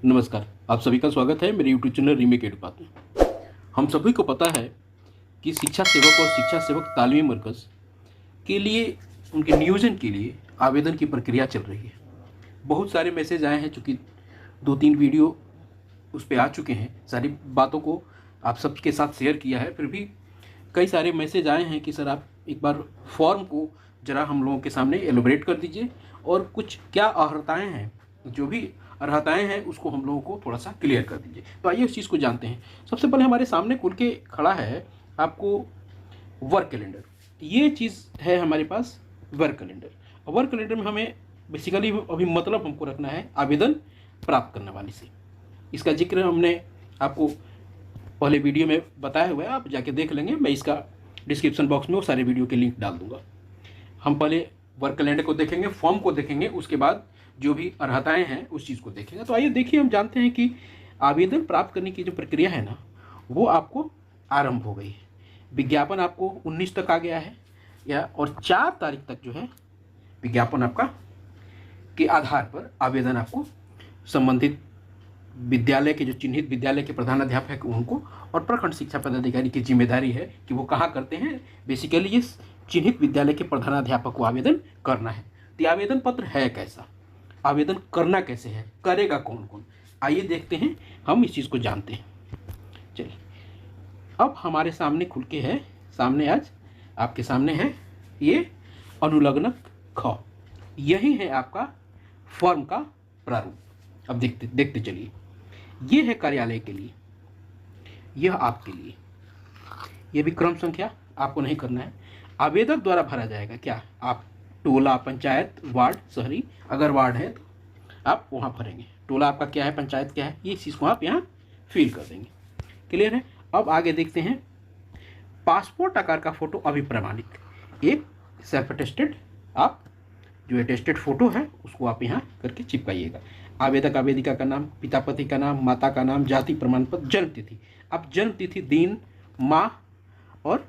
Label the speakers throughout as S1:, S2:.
S1: नमस्कार, आप सभी का स्वागत है मेरे यूट्यूब चैनल रीमेक एडुपात में। हम सभी को पता है कि शिक्षा सेवक और शिक्षा सेवक तालीमी मरकज़ के लिए उनके नियोजन के लिए आवेदन की प्रक्रिया चल रही है। बहुत सारे मैसेज आए हैं, चूँकि 2-3 वीडियो उस पर आ चुके हैं, सारी बातों को आप सबके साथ शेयर किया है। फिर भी कई सारे मैसेज आए हैं कि सर आप एक बार फॉर्म को ज़रा हम लोगों के सामने एलोबरेट कर दीजिए और कुछ क्या अर्हताएँ हैं, जो भी अर्हताएँ हैं उसको हम लोगों को थोड़ा सा क्लियर कर दीजिए। तो आइए उस चीज़ को जानते हैं। सबसे पहले हमारे सामने खुल के खड़ा है आपको वर्क कैलेंडर। ये चीज़ है हमारे पास वर्क कैलेंडर। वर्क कैलेंडर में हमें बेसिकली अभी मतलब हमको रखना है आवेदन प्राप्त करने वाले से। इसका जिक्र हमने आपको पहले वीडियो में बताया हुआ है, आप जाके देख लेंगे। मैं इसका डिस्क्रिप्शन बॉक्स में वो सारे वीडियो के लिंक डाल दूंगा। हम पहले वर्क कैलेंडर को देखेंगे, फॉर्म को देखेंगे, उसके बाद जो भी अर्हताएँ हैं उस चीज़ को देखेंगे। तो आइए देखिए, हम जानते हैं कि आवेदन प्राप्त करने की जो प्रक्रिया है ना, वो आपको आरंभ हो गई है। विज्ञापन आपको 19 तक आ गया है और 4 तारीख तक जो है विज्ञापन आपका के आधार पर आवेदन आपको संबंधित विद्यालय के जो चिन्हित विद्यालय के प्रधानाध्यापक उनको और प्रखंड शिक्षा पदाधिकारी की जिम्मेदारी है कि वो कहाँ करते हैं। बेसिकली ये चिन्हित विद्यालय के प्रधानाध्यापक को आवेदन करना है। तो आवेदन पत्र है कैसा, आवेदन करना कैसे है, करेगा कौन कौन, आइए देखते हैं, हम इस चीज़ को जानते हैं। चलिए, अब हमारे सामने खुल के है, सामने आज आपके सामने है ये अनुलग्नक ख, यही है आपका फॉर्म का प्रारूप। अब देखते चलिए, ये है कार्यालय के लिए, यह आपके लिए, ये भी क्रम संख्या आपको नहीं करना है। आवेदक द्वारा भरा जाएगा क्या, आप टोला, पंचायत, वार्ड, शहरी, अगर वार्ड है तो आप वहाँ भरेंगे। टोला आपका क्या है, पंचायत क्या है, ये चीज़ को आप यहाँ फिल कर देंगे। क्लियर है। अब आगे देखते हैं, पासपोर्ट आकार का फ़ोटो अभिप्रमाणित, एक सेल्फ अटेस्टेड, आप जो अटेस्टेड फ़ोटो है उसको आप यहाँ करके चिपकाइएगा। आवेदक आवेदिका का नाम, पिता पति का नाम, माता का नाम, जाति प्रमाण पत्र, जन्म तिथि, आप जन्म तिथि, दिन, माह और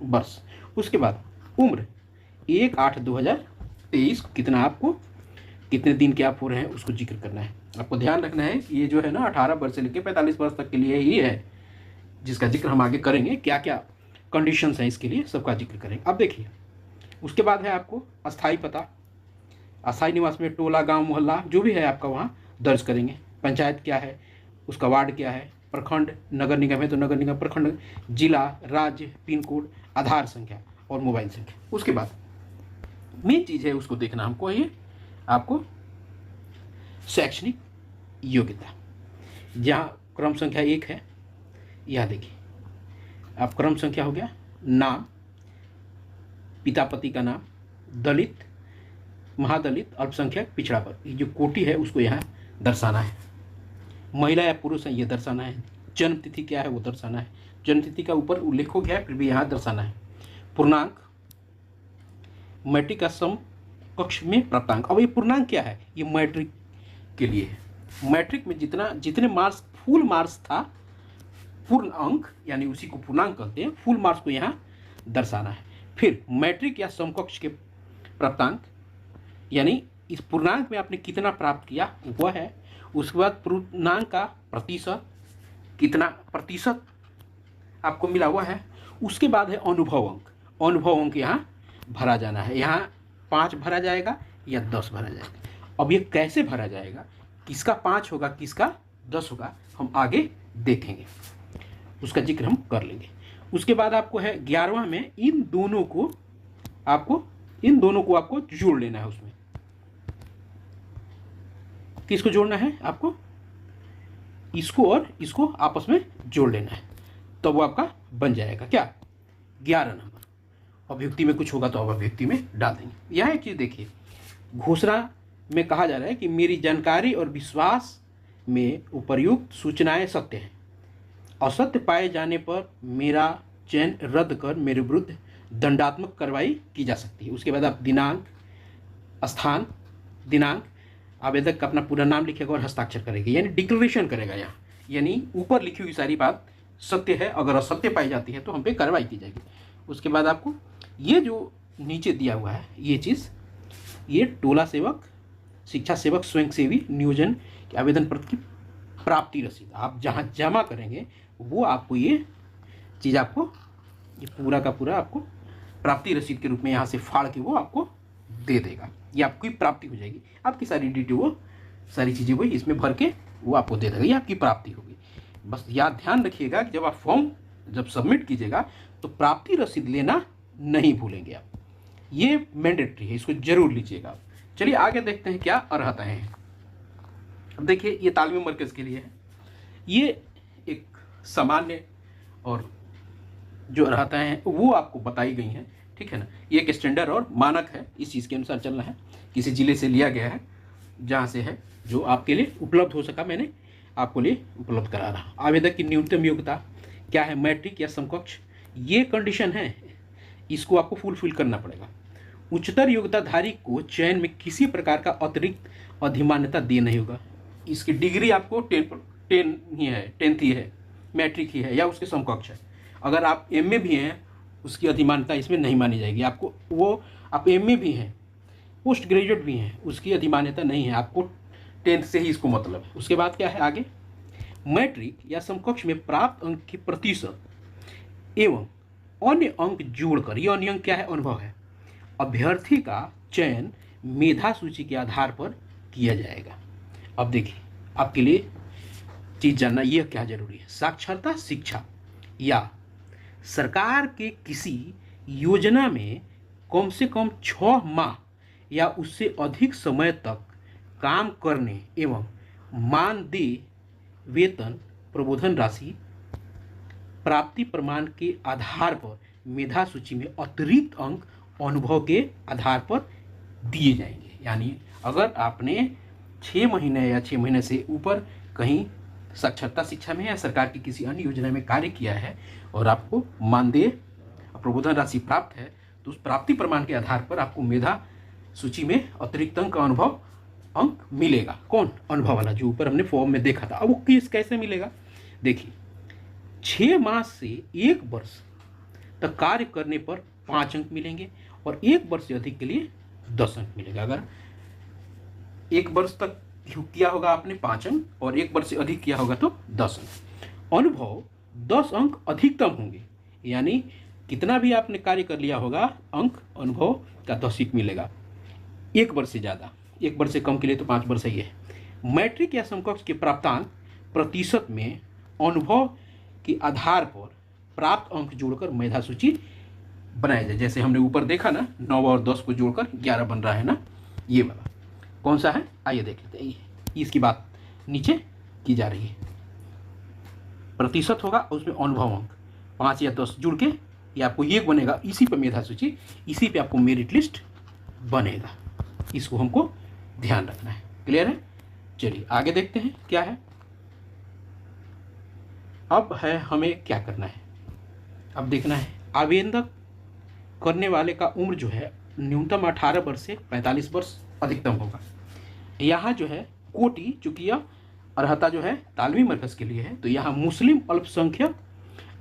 S1: वर्ष। उसके बाद उम्र 1/8/2023, कितना आपको कितने दिन के आप हो रहे हैं उसको जिक्र करना है। आपको ध्यान रखना है कि ये जो है ना 18 वर्ष से लेकर 45 वर्ष तक के लिए ही है, जिसका जिक्र हम आगे करेंगे। क्या क्या कंडीशंस हैं इसके लिए, सबका जिक्र करेंगे। अब देखिए, उसके बाद है आपको अस्थाई पता, अस्थाई निवास में टोला, गांव, मोहल्ला जो भी है आपका वहाँ दर्ज करेंगे। पंचायत क्या है, उसका वार्ड क्या है, प्रखंड, नगर निगम है तो नगर निगम, प्रखंड, जिला, राज्य, पिन कोड, आधार संख्या और मोबाइल संख्या। उसके बाद मेन चीज़ है उसको देखना हमको, ये आपको शैक्षणिक योग्यता, जहाँ क्रम संख्या 1 है, यह देखिए आप क्रम संख्या हो गया, नाम, पिता पति का नाम, दलित, महादलित, अल्पसंख्यक, पिछड़ा वर्ग, ये जो कोटि है उसको यहाँ दर्शाना है। महिला या पुरुष है ये दर्शाना है। जन्म तिथि क्या है वो दर्शाना है। जन्म तिथि का ऊपर उल्लेख हो गया है, फिर भी यहाँ दर्शाना है। पूर्णांक, मैट्रिक का समकक्ष में प्राप्तांक। अब ये पूर्णांक क्या है, ये मैट्रिक के लिए है। मैट्रिक में जितने मार्क्स, फुल मार्क्स था, पूर्ण अंक यानी उसी को पूर्णांक कहते हैं, फुल मार्क्स को यहाँ दर्शाना है। फिर मैट्रिक या समकक्ष के प्राप्तांक, यानी इस पूर्णांक में आपने कितना प्राप्त किया वह है। उसके बाद पूर्णांक का प्रतिशत, कितना प्रतिशत आपको मिला हुआ है। उसके बाद है अनुभव अंक। अनुभव अंक यहाँ भरा जाना है, यहाँ 5 भरा जाएगा या 10 भरा जाएगा। अब ये कैसे भरा जाएगा, किसका 5 होगा किसका 10 होगा, हम आगे देखेंगे, उसका जिक्र हम कर लेंगे। उसके बाद आपको है 11वां में इन दोनों को आपको जोड़ लेना है। उसमें किसको जोड़ना है, आपको इसको और इसको आपस में जोड़ लेना है, तो वो आपका बन जाएगा क्या, 11 नंबर। अभिव्यक्ति में कुछ होगा तो आप अभिव्यक्ति में डाल देंगे। यहाँ एक चीज़ देखिए, घोषणा में कहा जा रहा है कि मेरी जानकारी और विश्वास में उपर्युक्त सूचनाएं सत्य हैं। असत्य पाए जाने पर मेरा चयन रद्द कर मेरे विरुद्ध दंडात्मक कार्रवाई की जा सकती है। उसके बाद आप दिनांक, स्थान, दिनांक, आवेदक का अपना पूरा नाम लिखेगा और हस्ताक्षर करेगा, यानी डिक्लेरेशन करेगा यहाँ, यानी ऊपर लिखी हुई सारी बात सत्य है, अगर असत्य पाई जाती है तो हम पे कार्रवाई की जाएगी। उसके बाद आपको ये जो नीचे दिया हुआ है ये चीज़, ये टोला सेवक, शिक्षा सेवक, स्वयंसेवी नियोजन के आवेदन पत्र की प्राप्ति रसीद, आप जहाँ जमा करेंगे वो आपको ये चीज़ आपको ये पूरा का पूरा आपको प्राप्ति रसीद के रूप में यहाँ से फाड़ के वो आपको दे देगा। ये आपकी प्राप्ति हो जाएगी। आपकी सारी डिटेल वो सारी चीज़ें वो इसमें भर के वो आपको दे देगा, ये आपकी प्राप्ति होगी। बस याद ध्यान रखिएगा कि जब आप फॉर्म जब सबमिट कीजिएगा तो प्राप्ति रसीद लेना नहीं भूलेंगे आप, ये मैंडेटरी है, इसको जरूर लीजिएगा आप। चलिए आगे देखते हैं क्या अर्हताएं हैं। अब देखिए ये तालीमी मरकज़ के लिए है, ये एक सामान्य और जो अर्हताएं हैं वो आपको बताई गई हैं, ठीक है ना। ये एक स्टैंडर्ड और मानक है, इस चीज़ के अनुसार चलना है, किसी ज़िले से लिया गया है जहाँ से है, जो आपके लिए उपलब्ध हो सका मैंने आपको लिए उपलब्ध करा रहा। आवेदक की न्यूनतम योग्यता क्या है, मैट्रिक या समकक्ष, ये कंडीशन है, इसको आपको फुलफिल करना पड़ेगा। उच्चतर योग्यताधारी को चयन में किसी प्रकार का अतिरिक्त अधिमान्यता दिए नहीं होगा। इसकी डिग्री आपको 10 ही है, 10th ही है, मैट्रिक ही है या उसके समकक्ष है। अगर आप एमए भी हैं उसकी अधिमान्यता इसमें नहीं मानी जाएगी आपको। वो आप एमए भी हैं, पोस्ट ग्रेजुएट भी हैं, उसकी अधिमान्यता नहीं है, आपको 10th से ही इसको मतलब है। उसके बाद क्या है आगे, मैट्रिक या समकक्ष में प्राप्त अंक की प्रतिशत एवं अन्य अंक जोड़कर, ये अन्य अंक क्या है, अनुभव है, अभ्यर्थी का चयन मेधा सूची के आधार पर किया जाएगा। अब देखिए आपके लिए चीज़ जानना यह क्या जरूरी है, साक्षरता शिक्षा या सरकार के किसी योजना में कम से कम 6 माह या उससे अधिक समय तक काम करने एवं मानदेय वेतन प्रबोधन राशि प्राप्ति प्रमाण के आधार पर मेधा सूची में अतिरिक्त अंक अनुभव के आधार पर दिए जाएंगे। यानी अगर आपने 6 महीने या 6 महीने से ऊपर कहीं साक्षरता शिक्षा में या सरकार की किसी अन्य योजना में कार्य किया है और आपको मानदेय प्रबोधन राशि प्राप्त है, तो उस प्राप्ति प्रमाण के आधार पर आपको मेधा सूची में अतिरिक्त अंक का अनुभव अंक मिलेगा। कौन, अनुभव वाला जो ऊपर हमने फॉर्म में देखा था। अब वो किस कैसे मिलेगा, देखिए 6 माह से 1 वर्ष तक कार्य करने पर 5 अंक मिलेंगे और 1 वर्ष से अधिक के लिए 10 अंक मिलेगा। अगर 1 वर्ष तक किया होगा आपने 5 अंक और 1 वर्ष से अधिक किया होगा तो 10 अंक। अनुभव 10 अंक अधिकतम होंगे, यानी कितना भी आपने कार्य कर लिया होगा अंक अनुभव का 10 अंक मिलेगा। 1 वर्ष से ज़्यादा, 1 वर्ष से कम के लिए तो 5 वर्ष ही है। मैट्रिक या समकक्ष के प्राप्तांक प्रतिशत में अनुभव के आधार पर प्राप्त अंक जोड़कर मेधा सूची बनाया जाए। जैसे हमने ऊपर देखा ना 9 और 10 को जोड़कर 11 बन रहा है ना, ये वाला कौन सा है, आइए देख लेते हैं। इसकी बात नीचे की जा रही है, प्रतिशत होगा उसमें अनुभव अंक 5 या 10 जुड़ के ये आपको ये बनेगा, इसी पे मेधा सूची, इसी पे आपको मेरिट लिस्ट बनेगा। इसको हमको ध्यान रखना है, क्लियर है। चलिए आगे देखते हैं क्या है। अब है हमें क्या करना है, अब देखना है आवेदन करने वाले का उम्र जो है न्यूनतम 18 वर्ष से 45 वर्ष अधिकतम होगा। यहाँ जो है कोटि, चूंकि यह अर्हता जो है तालीमी मरकज़ के लिए है, तो यहाँ मुस्लिम अल्पसंख्यक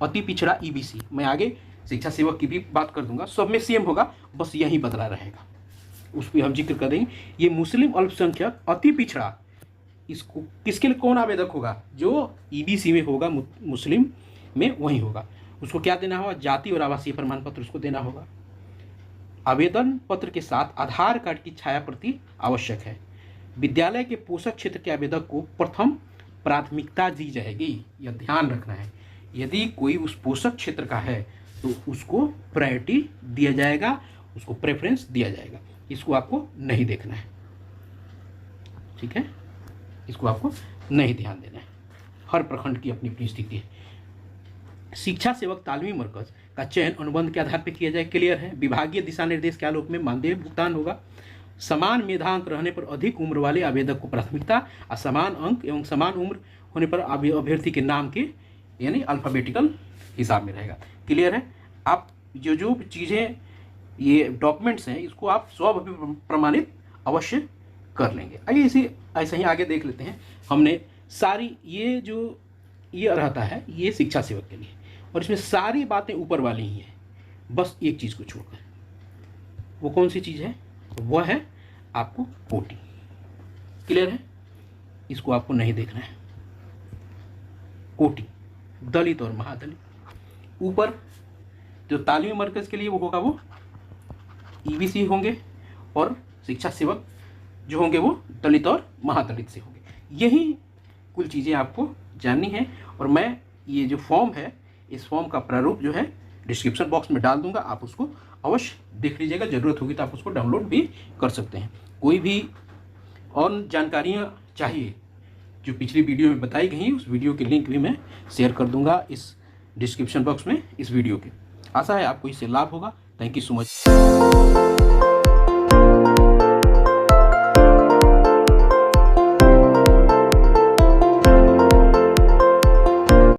S1: अति पिछड़ा ईबीसी, मैं आगे शिक्षा सेवक की भी बात कर दूंगा, सब में सेम होगा, बस यही बदला रहेगा, उस पर हम जिक्र कर देंगे। ये मुस्लिम अल्पसंख्यक अति पिछड़ा, इसको किसके लिए कौन आवेदक होगा, जो ईबीसी में होगा मुस्लिम में वही होगा। उसको क्या देना होगा, जाति और आवासीय प्रमाण पत्र उसको देना होगा। आवेदन पत्र के साथ आधार कार्ड की छाया प्रति आवश्यक है। विद्यालय के पोषक क्षेत्र के आवेदक को प्रथम प्राथमिकता दी जाएगी, यह ध्यान रखना है। यदि कोई उस पोषक क्षेत्र का है तो उसको प्रायोरिटी दिया जाएगा, उसको प्रेफरेंस दिया जाएगा। इसको आपको नहीं देखना है, ठीक है, इसको आपको नहीं ध्यान देना है। हर प्रखंड की अपनी अपनी स्थिति है। शिक्षा सेवक तालीमी मरकज का चयन अनुबंध के आधार पर किया जाए, क्लियर है। विभागीय दिशा निर्देश के आलोक में मानदेय भुगतान होगा। समान मेधांक रहने पर अधिक उम्र वाले आवेदक को प्राथमिकता, और समान अंक एवं समान उम्र होने पर अभ्यर्थी के नाम के यानी अल्फ़ाबेटिकल हिसाब में रहेगा, क्लियर है। आप जो जो चीज़ें ये डॉक्यूमेंट्स हैं इसको आप प्रमाणित अवश्य कर लेंगे। आइए इसी ऐसे ही आगे देख लेते हैं। हमने सारी ये जो ये रहता है ये शिक्षा सेवक के लिए, और इसमें सारी बातें ऊपर वाली ही हैं, बस एक चीज़ को छोड़कर। वो कौन सी चीज़ है, वह है आपको कोटि, क्लियर है, इसको आपको नहीं देखना है। कोटि, दलित और महादलित। ऊपर जो तालीमी मरकज़ के लिए वो होगा वो ईबीसी होंगे, और शिक्षा सेवक जो होंगे वो दलित और महादलित से होंगे। यही कुल चीज़ें आपको जाननी है। और मैं ये जो फॉर्म है, इस फॉर्म का प्रारूप जो है डिस्क्रिप्शन बॉक्स में डाल दूंगा, आप उसको अवश्य देख लीजिएगा। ज़रूरत होगी तो आप उसको डाउनलोड भी कर सकते हैं। कोई भी और जानकारियाँ चाहिए जो पिछली वीडियो में बताई गई हैं, उस वीडियो के लिंक भी मैं शेयर कर दूंगा इस डिस्क्रिप्शन बॉक्स में इस वीडियो के। आशा है आपको इससे लाभ होगा। Thank you so much.